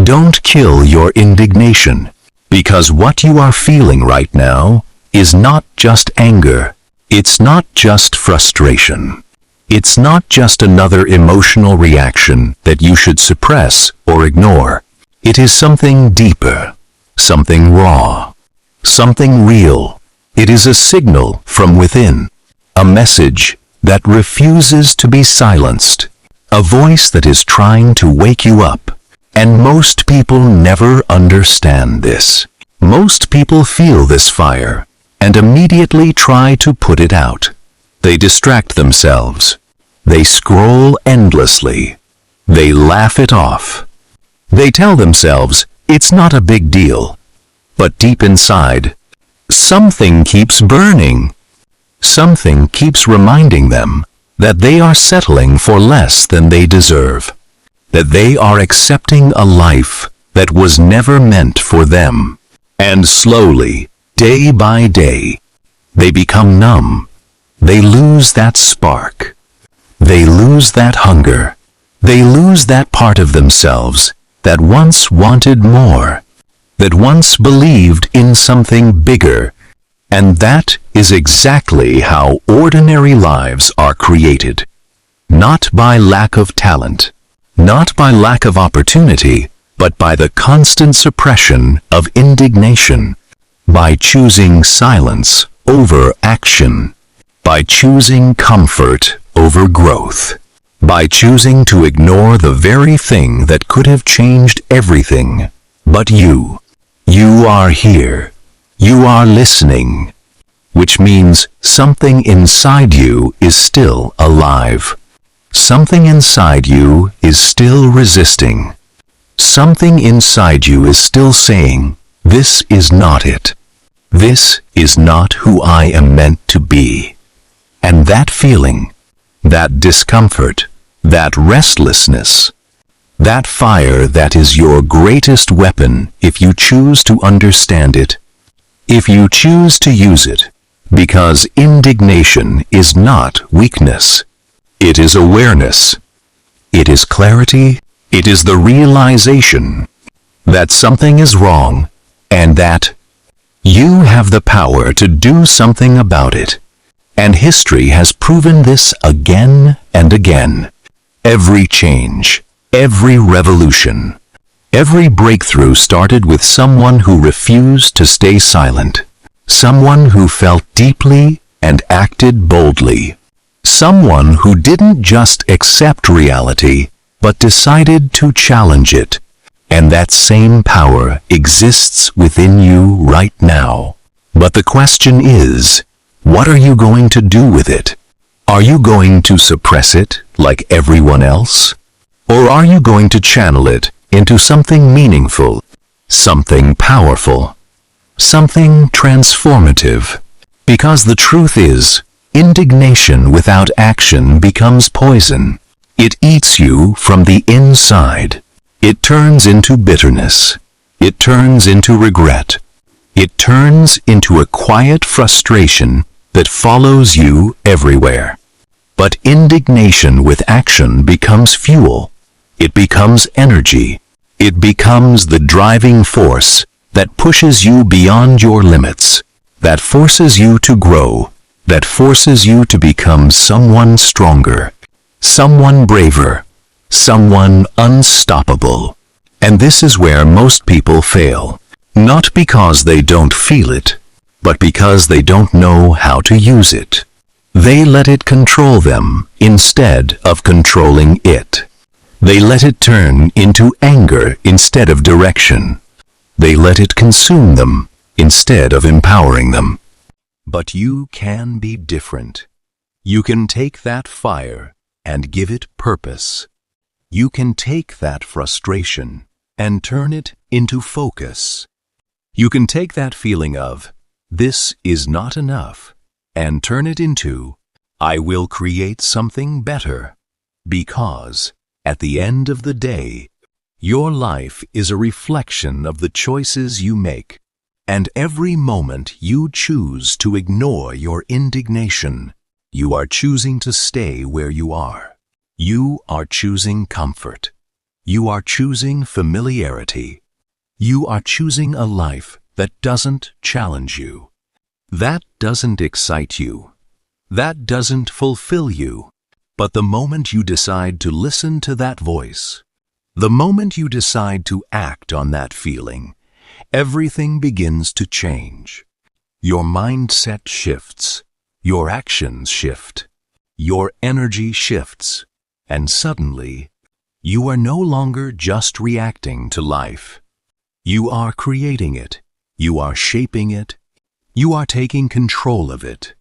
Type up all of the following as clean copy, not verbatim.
Don't kill your indignation, because what you are feeling right now is not just anger. It's not just frustration. It's not just another emotional reaction that you should suppress or ignore. It is something deeper, something raw, something real. It is a signal from within, a message that refuses to be silenced, a voice that is trying to wake you up. And most people never understand this. Most people feel this fire and immediately try to put it out. They distract themselves. They scroll endlessly. They laugh it off. They tell themselves it's not a big deal. But deep inside, something keeps burning. Something keeps reminding them that they are settling for less than they deserve. That they are accepting a life that was never meant for them. And slowly, day by day, they become numb. They lose that spark. They lose that hunger. They lose that part of themselves that once wanted more, that once believed in something bigger. And that is exactly how ordinary lives are created. Not by lack of talent, not by lack of opportunity, but by the constant suppression of indignation, by choosing silence over action, by choosing comfort over growth, by choosing to ignore the very thing that could have changed everything. But you are here. You are listening, which means something inside you is still alive. Something inside you is still resisting. Something inside you is still saying, this is not it. This is not who I am meant to be. And that feeling, that discomfort, that restlessness, that fire that is your greatest weapon if you choose to understand it, if you choose to use it, because indignation is not weakness. It is awareness. It is clarity. It is the realization that something is wrong and that you have the power to do something about it. And history has proven this again and again. Every change, every revolution, every breakthrough started with someone who refused to stay silent, someone who felt deeply and acted boldly, someone who didn't just accept reality, but decided to challenge it. And that same power exists within you right now. But the question is, what are you going to do with it? Are you going to suppress it like everyone else? Or are you going to channel it into something meaningful, something powerful, something transformative? Because the truth is, indignation without action becomes poison. It eats you from the inside. It turns into bitterness. It turns into regret. It turns into a quiet frustration that follows you everywhere. But indignation with action becomes fuel. It becomes energy. It becomes the driving force that pushes you beyond your limits, that forces you to grow, that forces you to become someone stronger, someone braver, someone unstoppable. And this is where most people fail, not because they don't feel it, but because they don't know how to use it. They let it control them instead of controlling it. They let it turn into anger instead of direction. They let it consume them instead of empowering them. But you can be different. You can take that fire and give it purpose. You can take that frustration and turn it into focus. You can take that feeling of, this is not enough, and turn it into, I will create something better. Because, at the end of the day, your life is a reflection of the choices you make, and every moment you choose to ignore your indignation, you are choosing to stay where you are. You are choosing comfort. You are choosing familiarity. You are choosing a life that doesn't challenge you. That doesn't excite you. That doesn't fulfill you. But the moment you decide to listen to that voice, the moment you decide to act on that feeling, everything begins to change. Your mindset shifts. Your actions shift. Your energy shifts. And suddenly, you are no longer just reacting to life. You are creating it. You are shaping it. You are taking control of it.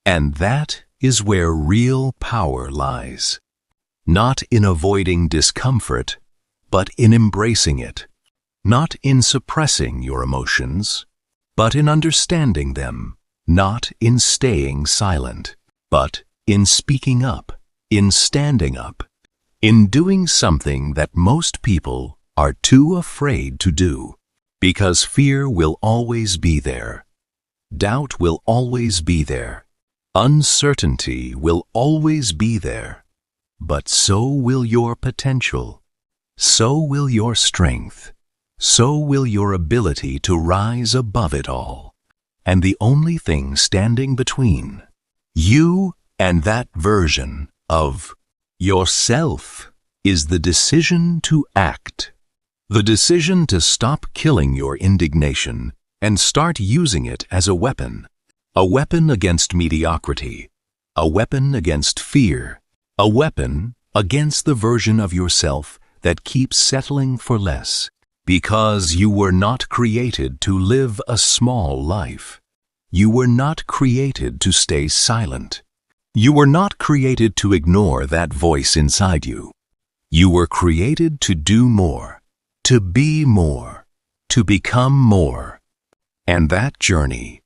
And that is where real power lies. Not in avoiding discomfort, but in embracing it. Not in suppressing your emotions, but in understanding them. Not in staying silent, but in speaking up, in standing up, in doing something that most people are too afraid to do. Because fear will always be there. Doubt will always be there. Uncertainty will always be there. But so will your potential. So will your strength. So will your ability to rise above it all. And the only thing standing between you and that version of yourself is the decision to act. The decision to stop killing your indignation and start using it as a weapon against mediocrity, a weapon against fear, a weapon against the version of yourself that keeps settling for less, because you were not created to live a small life. You were not created to stay silent. You were not created to ignore that voice inside you. You were created to do more, to be more, to become more. And that journey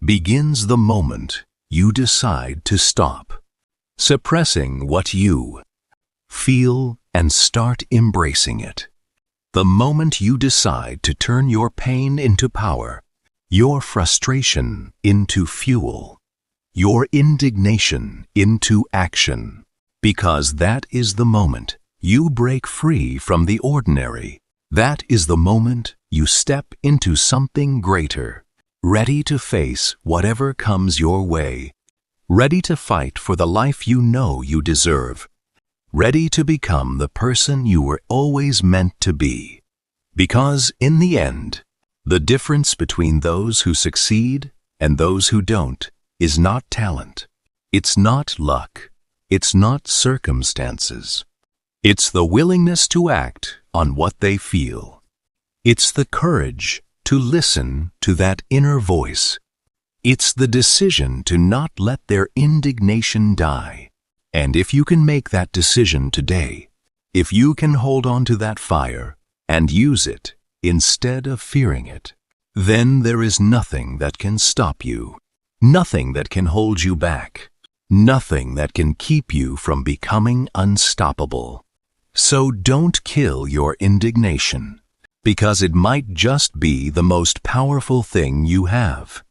begins the moment you decide to stop suppressing what you feel and start embracing it. The moment you decide to turn your pain into power, your frustration into fuel, your indignation into action, because that is the moment you break free from the ordinary. That is the moment you step into something greater, ready to face whatever comes your way, ready to fight for the life you know you deserve, ready to become the person you were always meant to be. Because in the end, the difference between those who succeed and those who don't is not talent. It's not luck. It's not circumstances. It's the willingness to act on what they feel. It's the courage to listen to that inner voice. It's the decision to not let their indignation die. And if you can make that decision today, if you can hold on to that fire and use it instead of fearing it, then there is nothing that can stop you, nothing that can hold you back, nothing that can keep you from becoming unstoppable. So don't kill your indignation, because it might just be the most powerful thing you have.